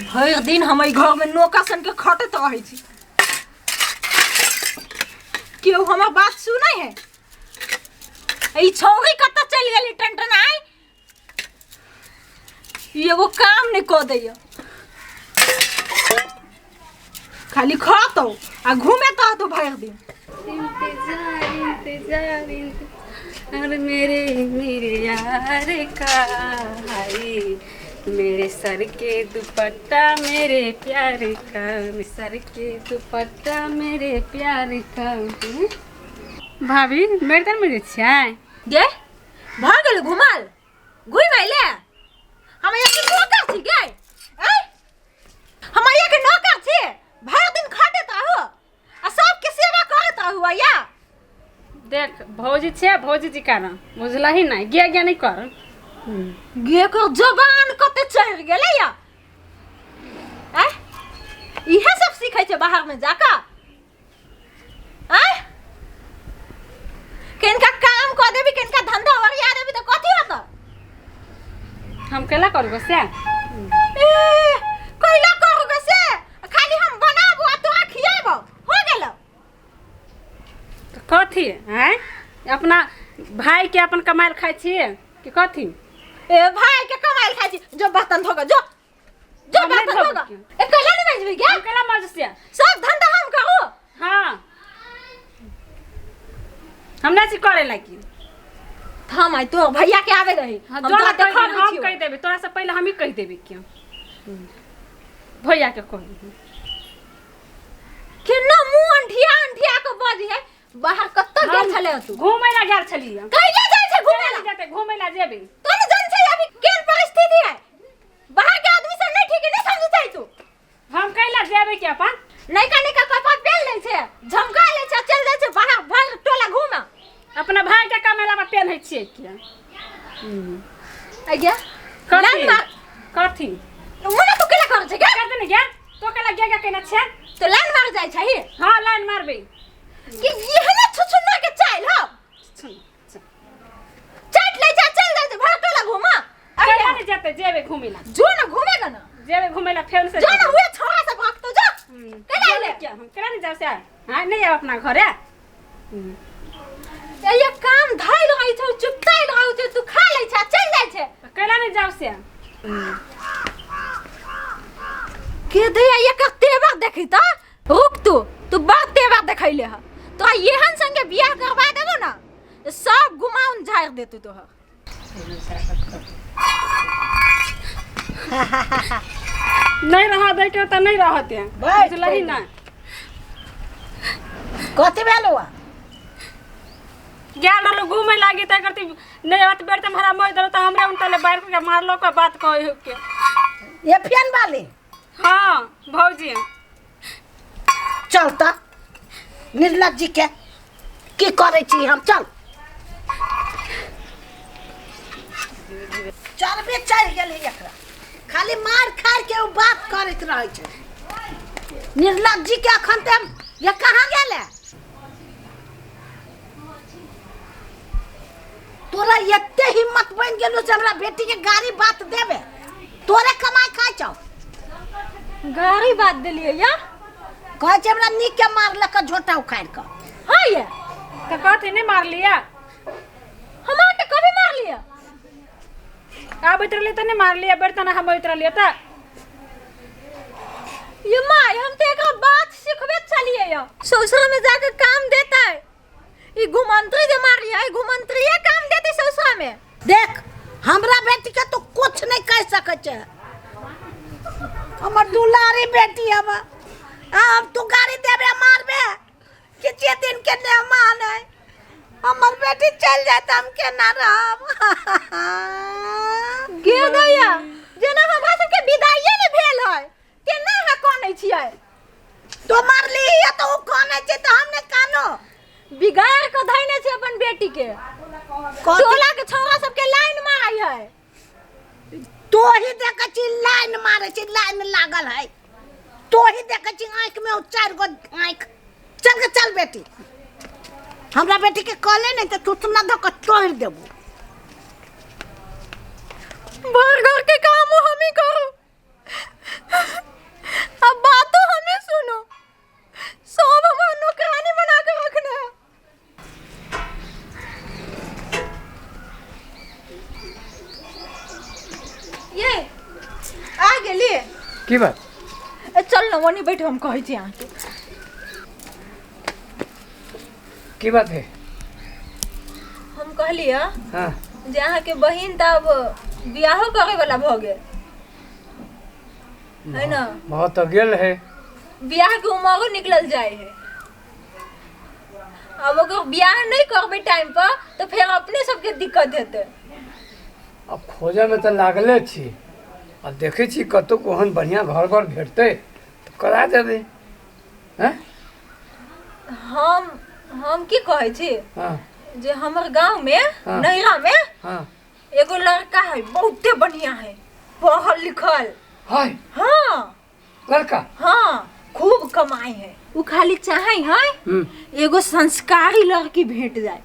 भर दिन हम घर में नौका सन के खटत रहे छी। क्यों हमार बात सुनै है? ई छौरी कत चल गेली टनटनाई? एगो काम नहीं कर दैया, खाली खातो आ घूमे तो भर दिन। इंतजार इंतजार इंतजार मेरे मेरे यार का हाय, मेरे सर के दुपट्टा मेरे प्यार का, सर के दुपट्टा मेरे प्यार का। भाभी मेरे तन मेरे छाय गे भर गेल घुमाल घुम आइले। हम ये के नौकर छी गे, हम ये के नौकर छी। भर दिन खाते हो आ सब के सेवा करत हो या। देख भौजी छे, भौजी जी का ना बुझला ही नहीं, गे गे नहीं कर। गे को जबान कते चढ़ गेले या। इहे सब सीखे छे बाहर में जाका। किनका काम कर देबी, किनका धंधा वरिया देबी तो कथी होता? हम केला करबो से कोइला करोगे से खाली हम बनाबो आ तोरा खियाबो हो गेलो। तो कथी है अपना भाई के अपन कमाइल खाइ छिए कि कथी? ए भाई के कमाइल खाइ छी। जो बर्तन धोगा जो जो बर्तन धोगा। ए कला नहीं बजबी क्या? हम केला मजसिया सब धंधा हम करो। हां हमरा से करे लागी। हम आई तो भैया के आवे रही। हम कह देबे, तोरा से पहले हम ही कह देबे क्यों भैया के कह देबे। केना मुंह अंठिया अंठिया के बज है। बाहर कत्त गेल छले तू? घूमे ला गेल छलिए। कहिया जाय छै घूमे ला? जाते घूमे ला जेबे। तोने जान छै अभी केन परिस्थिति है? बाहर के आदमी सब नहीं ठीक है, नहीं समझ छै तू? हम कैला जेबे के अपन नहीं का कपड़ा पहन ले छै, झमका ले छै, चल जाय छै बाहर भर टोला घूमे। अपना भाई के कमेला में पहन छिए क्या? आ गया लान मार कथी मने तू केला कर छै? कर दे ने गया तो केला गेगा केना छै तो लान मार जाय छै ही। हां लाइन मारबे कि ये है ना छुछुन्ना के चाइल हो। चट ले जा, चल जाय छै भर टोला घूमा। केला नहीं जाते जेबे घूमेला। जो ना घूमेगा ना जेबे घूमेला फेर से जो ना हुए छोरा से भाग तो जा। केला ले क्या हम केला नहीं जाओ से हां नहीं आओ अपना घरे। ये काम धाइल रही छौ, चुपताइल रहौ छै, तू खा ले छै चल जाय छै। केला नहीं जाओ से के दे ये का तेवर देखी त रुक तू बात तेवर देखैले ह। तो येहन संगे बियाह करवा देबो ना सब गुमाउन झाड़ दे तू। तोहर नहीं रहा दे के त नहीं रहते बुझलही ना। कथि भेलो? गेल रहलो घूमे लागी त करती नहीं बात बेर त हमरा मोय दरो त हमरे उनतले बाहर के मारलो का बात कहे के। ये फेन वाली हां भौजी चल त निर्लज्जी के की करे छी हम। चल चलबे चल गेले एकरा खाली मार खार के उ बात करत रहे छै। निर्लज्जी के अखन ते ये कहां गेले? तोरा एते हिम्मत बन गेलो जे हमरा बेटी के गाड़ी बात देबे? तोरे कमाई खाइ छौ। गाड़ी बात देलिए या कहे छै हमरा नीक के मार लक झोटा उखाड़ के। हां ये त कथी नहीं मार लिया? हमरा के कभी मार लिया? अब इतरले त नहीं मार लिया, बर्तन हम इतरले त ये माय हम ते एकरा बात सिखबे चलिए या। ससुर में जाके काम देता है। ई घुमंत्री जे मारिया, ई घुमंत्रीए काम देते ससुर में। देख हमरा बेटी के तो कुछ नहीं कह सके छै। हमर दुलारी बेटी अब तू गाड़ी देबे मारबे कि जे दिन के मेहमान है हमर बेटी चल जाए त हम केना रहब? गे दैया जेना हमरा सबके विदाइए ने भेल है केना है कोनै छियै? तो मारली या तो कोने छै त हमने कानो बिगाड़ के धैने छै अपन बेटी के। टोला के छौरा सबके लाइन मारै है। तो ही देखे छी लाइन मारे छी, लाइन लागल है तो ही देखे छी आंख में 4 गो आंख। चल के चल बेटी, हमरा बेटी के कॉले नहीं तो तू ना धक तोड़ देबो। भर घर के काम हम ही करू। की बात चल न वनी बैठ हम कहै छी अहाँ के की बात है हम कहलिए हाँ जे अहाँ के बहिन त अब बियाहो करे वाला भ गेल है ना बहुत तो गेल है बियाह के उमरो निकलल जाए है अब अगर बियाह नहीं करबे टाइम पर तो फिर अपने सबके दिक्कत हेतै अब खोजे में तो लागले छी अब देखे छी कतौ कोहन बढ़िया घर घर भेटते तो करा देबे हैं हम की कहै छी हाँ जे हमर गांव में हाँ। नैरा में हाँ एगो लड़का है बहुते बढ़िया है पढ़ल लिखल हाय हाँ लड़का हाँ खूब कमाई है उ खाली चाहे है एगो संस्कारी लड़की भेट जाए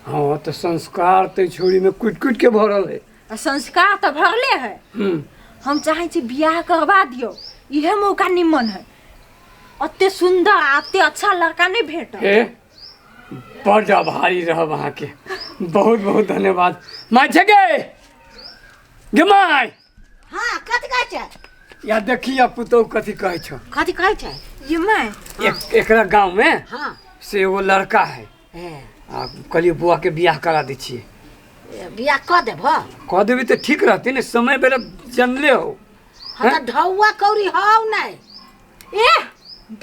हाँ तो संस्कार तो छोड़ी में कुट कुट के भरल है आ संस्कार तो भरले है हम चाहे छी बियाह करवा दियो इहे मौका निमन है अते सुंदर अते अच्छा लड़का नहीं भेट ए बड़ आभारी रह वहाँ के बहुत बहुत धन्यवाद माय छगे गे माय हाँ कथी कहै छै या देखिए पुतौ कथी कहै छौ कथी कहै छै ये मैं एकरा गांव में हाँ से एगो लड़का है आ कहलिए बुआ के बियाह करा दै छियै बियाह कऽ देबह कह देबी तो ठीक रहती ने समय बेरा जानले हो हम तऽ ढौआ कौड़ी हौ नहीं ए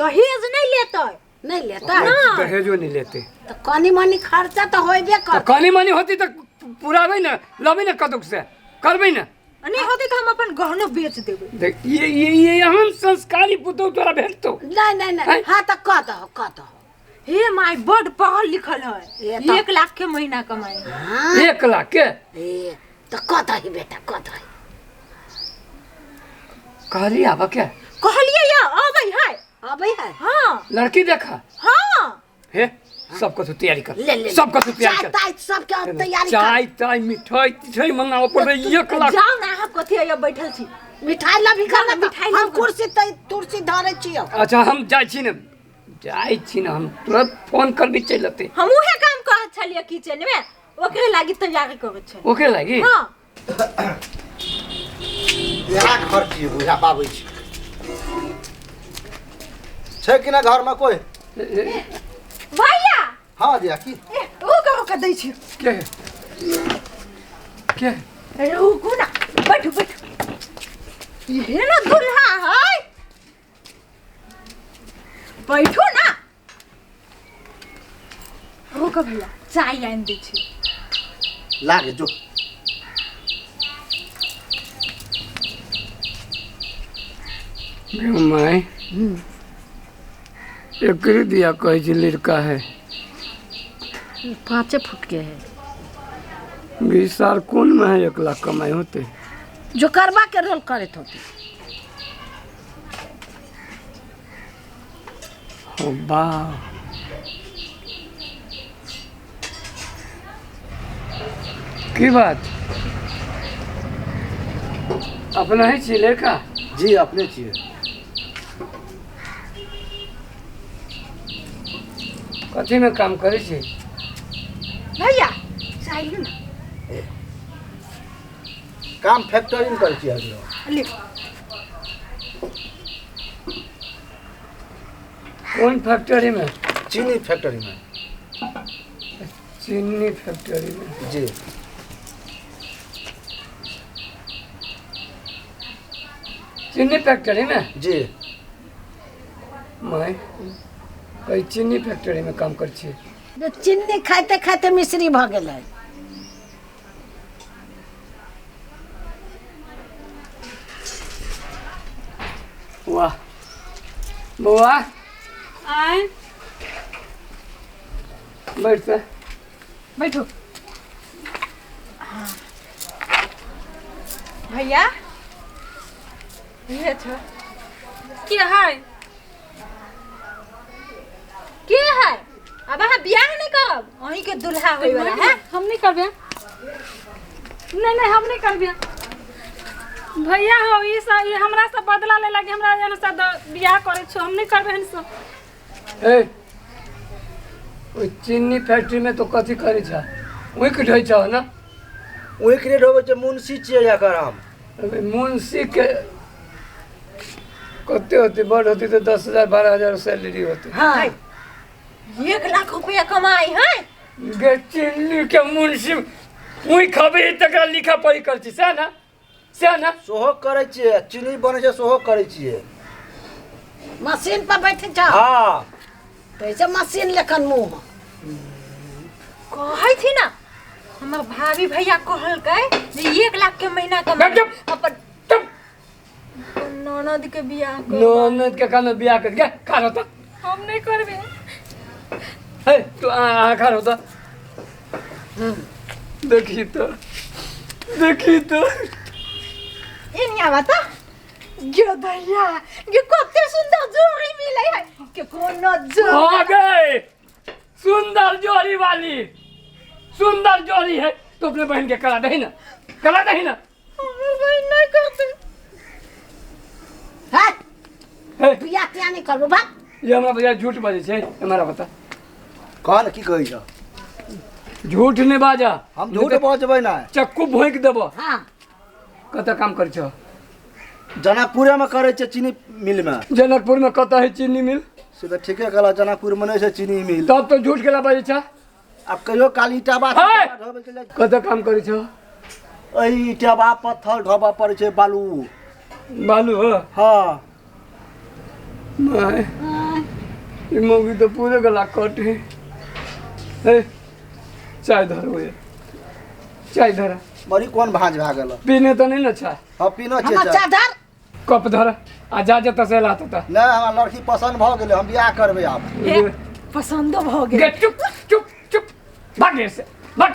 दहेज नहीं लेतै नहीं लेता दहेजो नहीं लेते तो कनी मनी खर्चा तो होबे तो कर कनी मनी होती तो पुराबे न लबे न कदुक से करबे न नहीं होते तो हम अपन गहना बेच देबे देख ये हम संस्कारी पुतौ तोरा भेटतो नहीं नहीं नहीं हाँ तो कह दो हे माय बड़ पढ़ल लिखल है ये तो- 1 लाख के महीना कमाई है हाँ 1 लाख के ए तो कह दही बेटा कह दही कहली आबा क्या कहलिए या अबै है अबै है हाँ लड़की देखा हाँ हे सबको तो तैयारी कर ले सबको तो तैयारी चाय कर ताय सबके तैयारी कर चाय ताय मिठाई तिठाई मंगाओ पड़े 1 लाख जाओ ना अहाँ कथी है बैठल छी मिठाई ला भी खाना मिठाई हम लेबै। कुर्सी तै तुरसी धरे छियो अच्छा हम जाइ छी न हम तुरंत फोन कर भी चल आते हम उहे काम करत छलिए किचन में ओकरे लागि तैयारी करत छलिए ओके लागी हाँ यहाँ घर छियै बुझा पाबै छी छै कि ना घर में कोई भैया हाँ दिया की ए ओ कहो दै छी के के रुकू ना बैठू ये ना दुल्हा है बैठो ना रुको भैया चाय आन दै छी लागे जो माय एकरे दिया कहे छी लड़का है 5 फुट के है 20 साल कौन में है 1 लाख कमाई होते जो करवा के रोल करत होती ओ वाह की बात अपना ही छी लड़का जी अपने छियै कथी में काम करे छी भैया चाय ले ना काम फैक्ट्री में करै छियै हजुर ले कौन फैक्ट्री में चीनी फैक्ट्री में चीनी फैक्ट्री में जी चीनी फैक्ट्री में जी मैं कई चीनी फैक्ट्री में काम कर छी जो चीनी खाते खाते मिश्री भ गेल है वाह बुआ आय बैठ से बैठो भैया ये छ के है के है अब अहाँ बियाह नहीं करब अहीं के दुल्हा होय वाला है हम नहीं करबे नहीं हम नहीं करबे भैया हो ये हमरा से बदला ले लागे हमरा जन से बियाह करे छो हम नहीं करबे हन सो ए ओइ चीनी फैक्ट्री में तो कथी करे छा वही कटै छा ना ओही के होबै छै मुंशी छियै एकर हम अबे मुंशी के कते होती बड़ होती तो 10,000 12,000 सैलरी होती। हाँ 1 लाख रुपया कमाई है। गे चिल्ली के मुंशी मुई खबे तकरा लिखा पढ़ी कर छी से ना सोहो करै छियै चीनी बनै छै सोहो करै छियै। मशीन पर बैठे छ हाँ कैसे मशीन लेखन मुंह कहै थी ना हमर भाभी भैया कहलकै जे 1 लाख के महीना कमाई चुप। अपन चुप ननद के बियाह कर ननद के कान बियाह कर के खा रहा था। हम नहीं करबे। है तू खा रहा था। देखी तो इनिया बता गे भैया गे कते सुंदर जोड़ी मिले है के कोनो जो आ गए सुंदर जोड़ी वाली सुंदर जोड़ी है तो अपने बहन के करा दही ना भाई नहीं करते हट है बियाह क्या नहीं करबो भाग ये हमरा भैया झूठ बाजे छे हमारा बता कहन की कहै छ झूठ नहीं बाजा हम झूठ बजबै ना। चक्कू भोंक देबो। हाँ कत काम कर छ जनकपुरे में करै छै चीनी मिल में। जनकपुर में कत है चीनी मिल से तो ठीके कहला जनकपुर में नहीं छै चीनी मिल। तब तो झूठ केला बाजे छ। अब कहियो काल ईटा बात है। ढोबे के लिए कत काम करे छ एई ईटा बा पत्थर ढोबा पड़ै छै बालू। बालू हो हाँ नहीं ये मोगी तो पूरे गला कट है चाय धरो ये चाय धरा बड़ी कोन भांज भा गेल। पीने तो नहीं ना चाय हाँ पीना छै हमर चाय। चादर कप धर आ जा जत से लात ता नहीं हमरा लड़की पसंद भ गेलै हम बियाह करबै आब। पसंद हो गए गे चुप भाग से भाग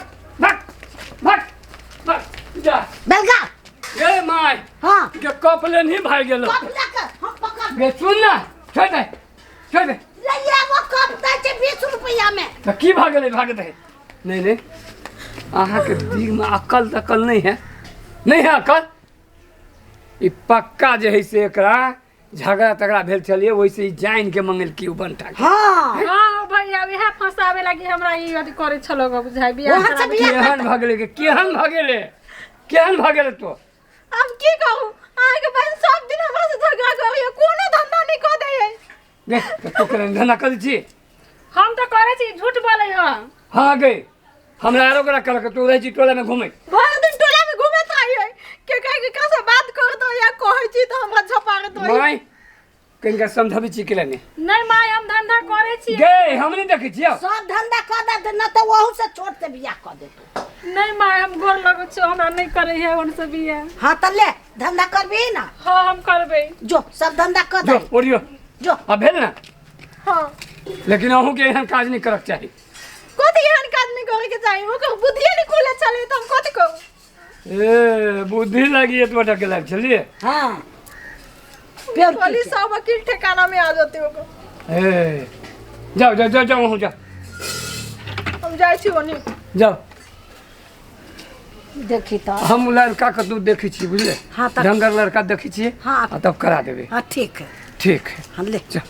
जा बेलगा गे माय हाँ गे कप ले नहीं भाग गेल कप लेकर हम पकड़ गे सुन ना छोड़ दे ले ये वो कप दै छै 20 रुपया में। तो की भाग दे नहीं अहाँ के दिल में अकल नहीं है अकल। ई पक्का जे है से एकरा झगड़ा तगड़ा भेल चलिए वैसे ही जान के मंगल की बनटा हाँ हाँ भैया इहे फंसावे लगी हमरा ई अथी करे छलो ग बुझाई बियाह वहाँ से करावे। बियाह केहन भागेले तो अब की कहूं आगे बहन सब दिन हमरा से झगड़ा करिए कोनो धंधा नहीं कर दे देख तो करे धना कर छी हम तो करे छी झूठ बोले हां। हाँ गए हमरा आरो करा कर तू रह छी टोला में घूमे भर दिन टोला में घूमत रहिए के कहे के कैसे बात कर दो या कहै छी तो हमरा झपारे दो माय कहीं समझाबी छी के नहीं नहीं माय हम धंधा करे छी। गए हम नहीं देखे छी सब धंधा कर दे न तो वहू से छोड़ के बियाह कर दे तू। नहीं माय हम गोर लगो छी हमरा नहीं करे है उन से बियाह। हाँ तो ले धंधा करबी ना हाँ हम करबे। जो सब धंधा कर जो दे ओरियो जो अब भेल ना हां लेकिन अहू के एहन काज नहीं करक चाहिए। कथि एहन काज नहीं करे के चाहिए ओकर बुद्धि नहीं खुले चले तो हम कथि कहूं ए बुद्धि लगी तो टके लग चलिए हाँ प्योर खाली सब वकील ठिकाना में आ जाते हो ए जाओ वहाँ जाओ हम जाय छी ओनी जाओ देखी तो हम लड़का के तू देखी छी बुझले हाँ, तब- ढंगर लड़का देखी छी हाँ। आ तब करा देबे हाँ ठीक है ठीक है हम ले चल